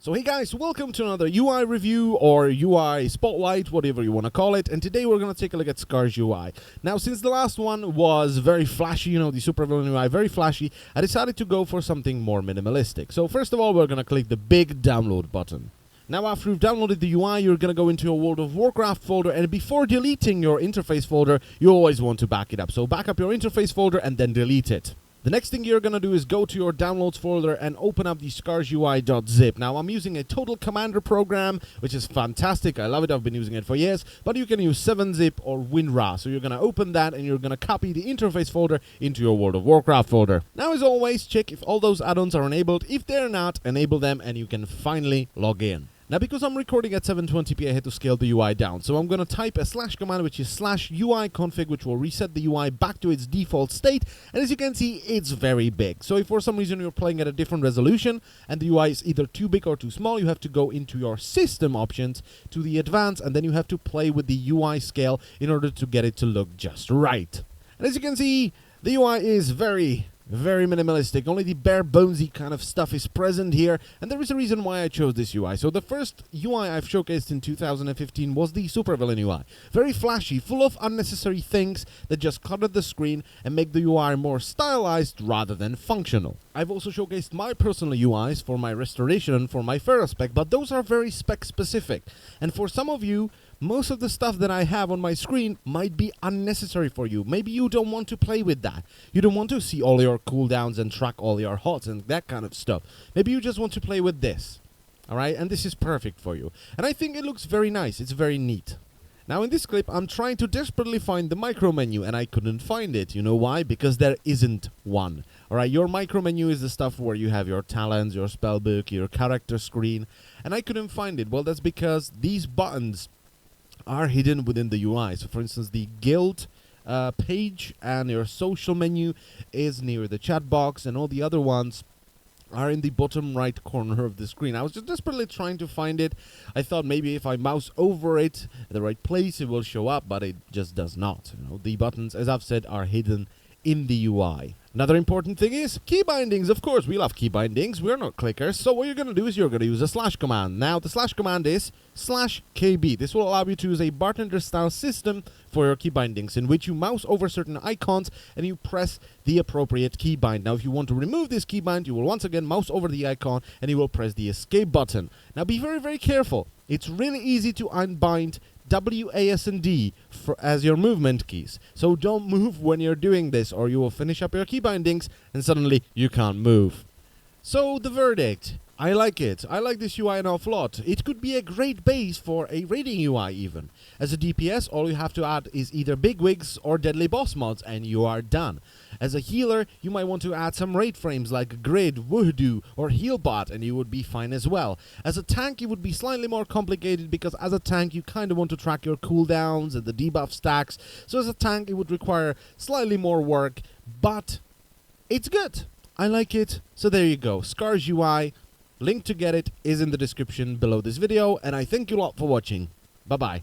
So hey guys, welcome to another UI review or UI spotlight, whatever you want to call it. And today we're going to take a look at Skaarj UI. Now, since the last one was very flashy, the supervillain UI, very flashy, I decided to go for something more minimalistic. So first of all, we're going to click the big download button. Now, after you've downloaded the UI, you're going to go into your World of Warcraft folder, and before deleting your interface folder, you always want to back it up. So back up your interface folder and then delete it. The next thing you're going to do is go to your downloads folder and open up the skaarjui.zip. Now, I'm using a Total Commander program, which is fantastic. I love it. I've been using it for years. But you can use 7-zip or WinRAR. So you're going to open that and you're going to copy the interface folder into your World of Warcraft folder. Now, as always, check if all those add-ons are enabled. If they're not, enable them and you can finally log in. Now, because I'm recording at 720p, I had to scale the UI down. So I'm going to type a slash command, which is /UI config, which will reset the UI back to its default state. And as you can see, it's very big. So if for some reason you're playing at a different resolution and the UI is either too big or too small, you have to go into your system options to the advanced, and then you have to play with the UI scale in order to get it to look just right. And as you can see, the UI is very minimalistic. Only the bare bonesy kind of stuff is present here, and there is a reason why I chose this UI. So the first UI I've showcased in 2015 was the supervillain UI. Very flashy, full of unnecessary things that just clutter the screen and make the UI more stylized rather than functional. I've also showcased my personal UIs for my restoration and for my Ferrospec, but those are very spec specific. And for some of you, most of the stuff that I have on my screen might be unnecessary for you. Maybe you don't want to play with that. You don't want to see all your cooldowns and track all your HOTS and that kind of stuff. Maybe you just want to play with this. Alright, and this is perfect for you. And I think it looks very nice. It's very neat. Now in this clip, I'm trying to desperately find the micro menu and I couldn't find it. You know why? Because there isn't one. Alright, your micro menu is the stuff where you have your talents, your spellbook, your character screen, and I couldn't find it. Well, that's because these buttons are hidden within the UI. So for instance, the guild page and your social menu is near the chat box, and all the other ones are in the bottom right corner of the screen. I was just desperately trying to find it. I thought maybe if I mouse over it at the right place it will show up, but it just does not. The buttons, as I've said, are hidden in the UI. Another important thing is key bindings. Of course, we love key bindings. We're not clickers. So what you're going to do is you're going to use a slash command. Now, the slash command is /KB. This will allow you to use a bartender style system for your key bindings, in which you mouse over certain icons and you press the appropriate key bind. Now, if you want to remove this key bind, you will once again mouse over the icon and you will press the escape button. Now, be very careful. It's really easy to unbind W, A, S, and D as your movement keys. So don't move when you're doing this, or you will finish up your key bindings and suddenly you can't move. So the verdict, I like it. I like this UI an awful lot. It could be a great base for a raiding UI even. As a DPS, all you have to add is either bigwigs or deadly boss mods and you are done. As a healer, you might want to add some raid frames like Grid, Woohoo, or Healbot, and you would be fine as well. As a tank, it would be slightly more complicated because as a tank, you kind of want to track your cooldowns and the debuff stacks. So as a tank, it would require slightly more work, but it's good. I like it. So there you go. Skaarj UI. Link to get it is in the description below this video, and I thank you a lot for watching. Bye-bye.